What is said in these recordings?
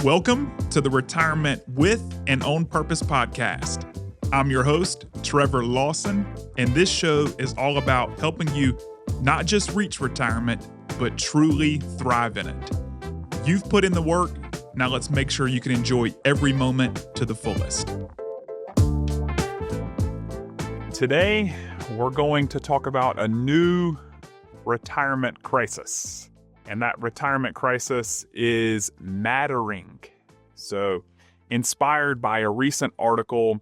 Welcome to the Retirement with and On Purpose podcast. I'm your host, Trevor Lawson, and this show is all about helping you not just reach retirement, but truly thrive in it. You've put in the work, now let's make sure you can enjoy every moment to the fullest. Today, we're going to talk about a new retirement crisis. And that retirement crisis is mattering. So, inspired by a recent article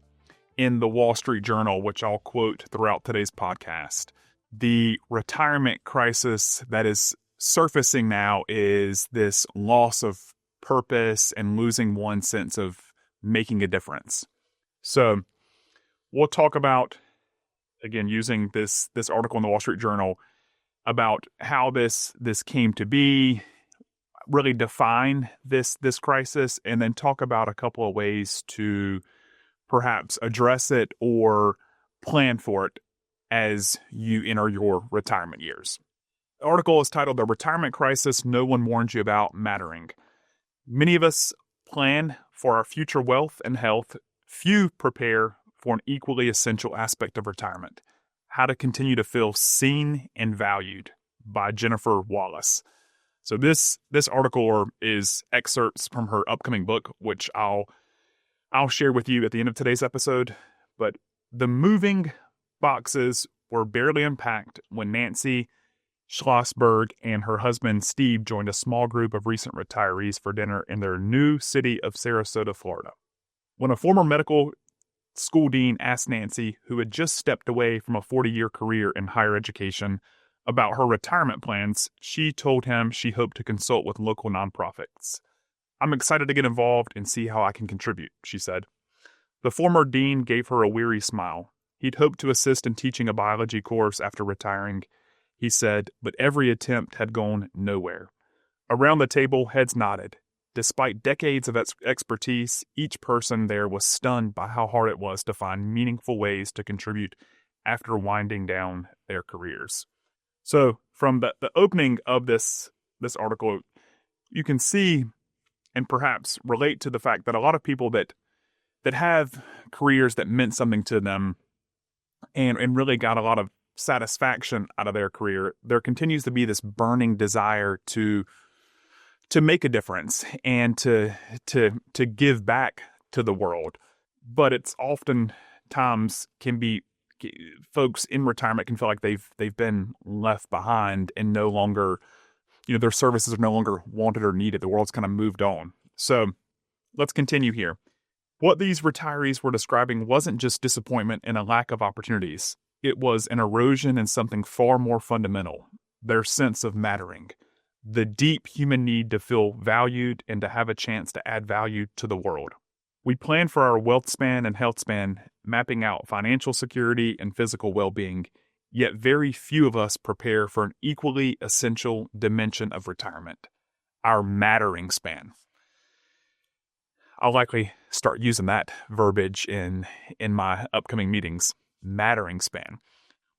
in the Wall Street Journal, which I'll quote throughout today's podcast, the retirement crisis that is surfacing now is this loss of purpose and losing one's sense of making a difference. So, we'll talk about, again, using this article in the Wall Street Journal, about how this came to be, really define this crisis, and then talk about a couple of ways to perhaps address it or plan for it as you enter your retirement years. The article is titled "The Retirement Crisis No One Warned You About Mattering." Many of us plan for our future wealth and health. Few prepare for an equally essential aspect of retirement: how to continue to feel seen and valued, by Jennifer Wallace. So this article is excerpts from her upcoming book, which I'll share with you at the end of today's episode. But the moving boxes were barely unpacked when Nancy Schlossberg and her husband Steve joined a small group of recent retirees for dinner in their new city of Sarasota, Florida. When a former medical school dean asked Nancy, who had just stepped away from a 40-year career in higher education, about her retirement plans, she told him she hoped to consult with local nonprofits. "I'm excited to get involved and see how I can contribute," she said. The former dean gave her a weary smile. He'd hoped to assist in teaching a biology course after retiring, he said, but every attempt had gone nowhere. Around the table, heads nodded. Despite decades of expertise, each person there was stunned by how hard it was to find meaningful ways to contribute after winding down their careers. So, from the opening of this article, you can see and perhaps relate to the fact that a lot of people that have careers that meant something to them and really got a lot of satisfaction out of their career, there continues to be this burning desire to make a difference and to give back to the world. But it's oftentimes can be, folks in retirement can feel like they've been left behind and no longer, their services are no longer wanted or needed. The world's kind of moved on. So let's continue here. What these retirees were describing wasn't just disappointment and a lack of opportunities. It was an erosion in something far more fundamental: their sense of mattering. The deep human need to feel valued and to have a chance to add value to the world. We plan for our wealth span and health span, mapping out financial security and physical well-being, yet very few of us prepare for an equally essential dimension of retirement: our mattering span. I'll likely start using that verbiage in my upcoming meetings: mattering span.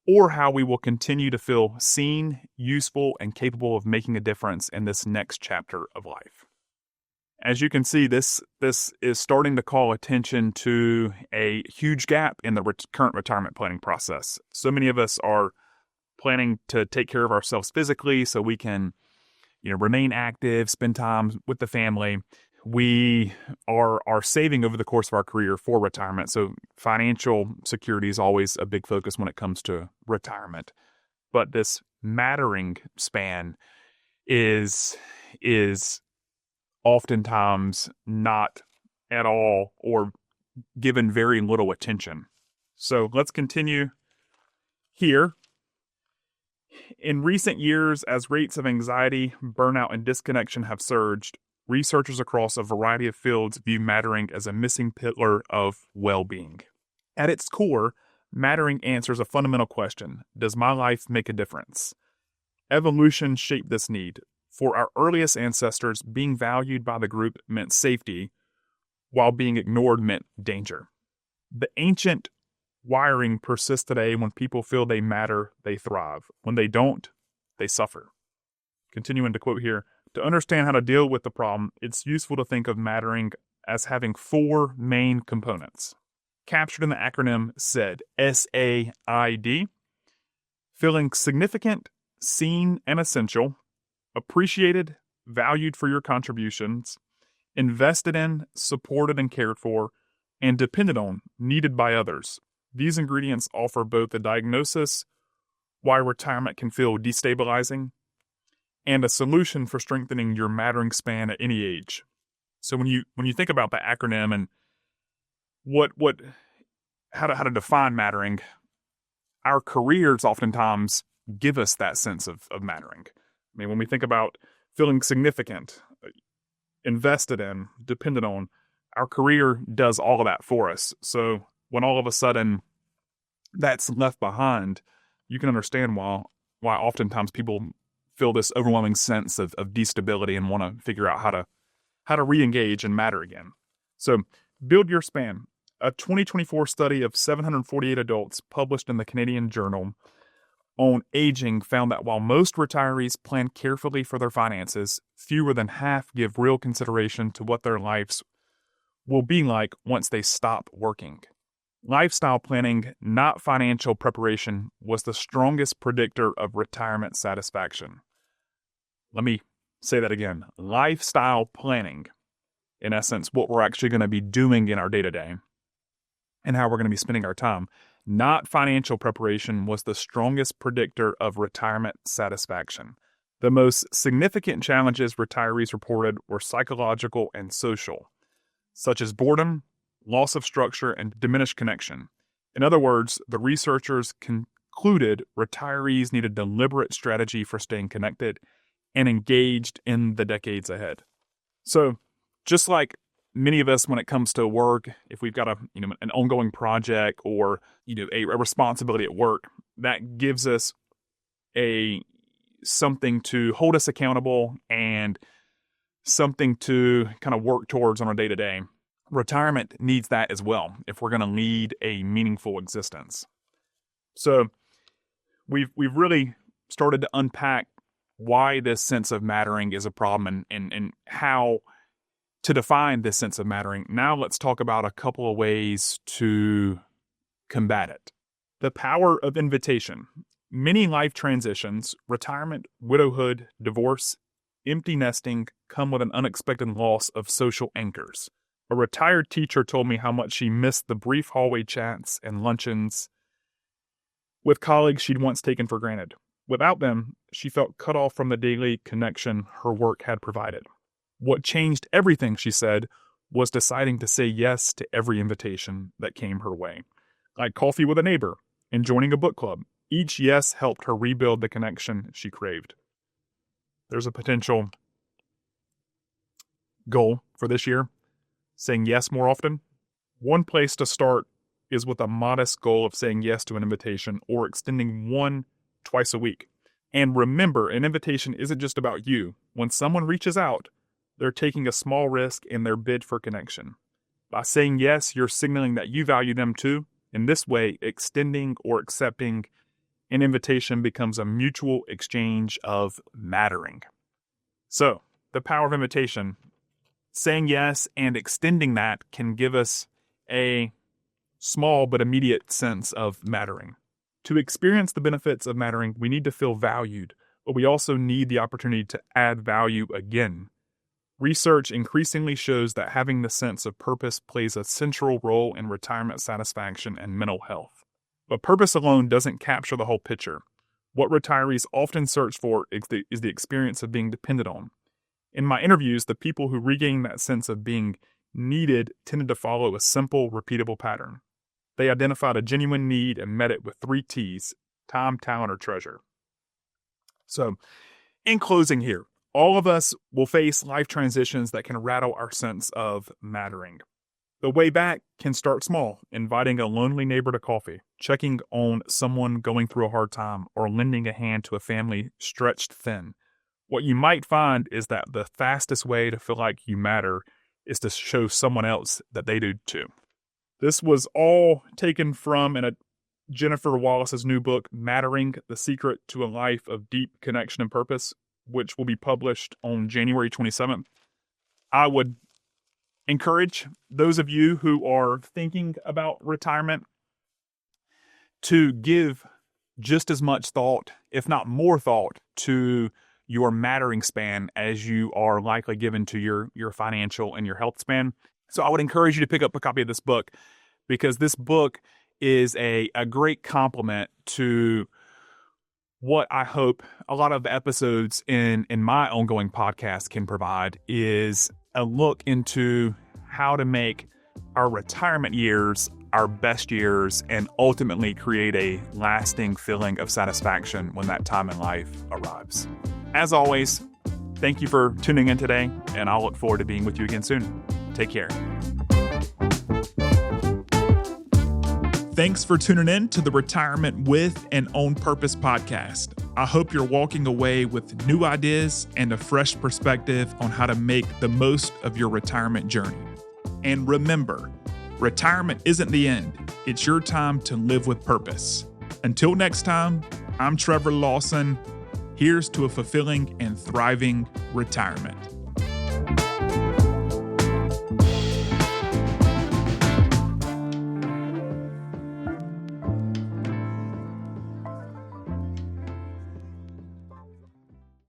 Or how we will continue to feel seen, useful, and capable of making a difference in this next chapter of life. As you can see, this is starting to call attention to a huge gap in the current retirement planning process. So many of us are planning to take care of ourselves physically so we can, remain active, spend time with the family. We are saving over the course of our career for retirement. So financial security is always a big focus when it comes to retirement. But this mattering span is oftentimes not at all or given very little attention. So let's continue here. In recent years, as rates of anxiety, burnout, and disconnection have surged, researchers across a variety of fields view mattering as a missing pillar of well-being. At its core, mattering answers a fundamental question: does my life make a difference? Evolution shaped this need. For our earliest ancestors, being valued by the group meant safety, while being ignored meant danger. The ancient wiring persists today. When people feel they matter, they thrive. When they don't, they suffer. Continuing to quote here, to understand how to deal with the problem, it's useful to think of mattering as having four main components. Captured in the acronym SAID, SAID, feeling significant, seen, and essential, appreciated, valued for your contributions, invested in, supported, and cared for, and depended on, needed by others. These ingredients offer both a diagnosis, why retirement can feel destabilizing, and a solution for strengthening your mattering span at any age. So when you think about the acronym and how to define mattering, our careers oftentimes give us that sense of mattering. I mean, when we think about feeling significant, invested in, dependent on, our career does all of that for us. So when all of a sudden that's left behind, you can understand why oftentimes people feel this overwhelming sense of destability and want to figure out how to re-engage and matter again. So build your span. A 2024 study of 748 adults published in the Canadian Journal on Aging found that while most retirees plan carefully for their finances, fewer than half give real consideration to what their lives will be like once they stop working. Lifestyle planning, not financial preparation, was the strongest predictor of retirement satisfaction. Let me say that again. Lifestyle planning, in essence, what we're actually going to be doing in our day-to-day and how we're going to be spending our time, not financial preparation, was the strongest predictor of retirement satisfaction. The most significant challenges retirees reported were psychological and social, such as boredom, loss of structure, and diminished connection. In other words, the researchers concluded retirees need a deliberate strategy for staying connected and engaged in the decades ahead. So, just like many of us when it comes to work, if we've got an ongoing project or a responsibility at work, that gives us something to hold us accountable and something to kind of work towards on a day-to-day. Retirement needs that as well if we're going to lead a meaningful existence. So we've really started to unpack why this sense of mattering is a problem and how to define this sense of mattering. Now let's talk about a couple of ways to combat it. The power of invitation. Many life transitions, retirement, widowhood, divorce, empty nesting, come with an unexpected loss of social anchors. A retired teacher told me how much she missed the brief hallway chats and luncheons with colleagues she'd once taken for granted. Without them, she felt cut off from the daily connection her work had provided. What changed everything, she said, was deciding to say yes to every invitation that came her way. Like coffee with a neighbor and joining a book club. Each yes helped her rebuild the connection she craved. There's a potential goal for this year. Saying yes more often. One place to start is with a modest goal of saying yes to an invitation or extending one twice a week. And remember, an invitation isn't just about you. When someone reaches out, they're taking a small risk in their bid for connection. By saying yes, you're signaling that you value them too. In this way, extending or accepting an invitation becomes a mutual exchange of mattering. So, the power of invitation. Saying yes and extending that can give us a small but immediate sense of mattering. To experience the benefits of mattering, we need to feel valued, but we also need the opportunity to add value again. Research increasingly shows that having the sense of purpose plays a central role in retirement satisfaction and mental health. But purpose alone doesn't capture the whole picture. What retirees often search for is the experience of being depended on. In my interviews, the people who regained that sense of being needed tended to follow a simple, repeatable pattern. They identified a genuine need and met it with 3 T's: time, talent, or treasure. So, in closing here, all of us will face life transitions that can rattle our sense of mattering. The way back can start small, inviting a lonely neighbor to coffee, checking on someone going through a hard time, or lending a hand to a family stretched thin. What you might find is that the fastest way to feel like you matter is to show someone else that they do too. This was all taken from Jennifer Wallace's new book, Mattering: The Secret to a Life of Deep Connection and Purpose. which will be published on January 27th. I would encourage those of you who are thinking about retirement to give just as much thought, if not more thought, to your mattering span as you are likely given to your financial and your health span. So I would encourage you to pick up a copy of this book, because this book is a great complement to what I hope a lot of episodes in my ongoing podcast can provide, is a look into how to make our retirement years our best years and ultimately create a lasting feeling of satisfaction when that time in life arrives. As always, thank you for tuning in today, and I'll look forward to being with you again soon. Take care. Thanks for tuning in to the Retirement with and On Purpose podcast. I hope you're walking away with new ideas and a fresh perspective on how to make the most of your retirement journey. And remember, retirement isn't the end. It's your time to live with purpose. Until next time, I'm Trevor Lawson. Here's to a fulfilling and thriving retirement.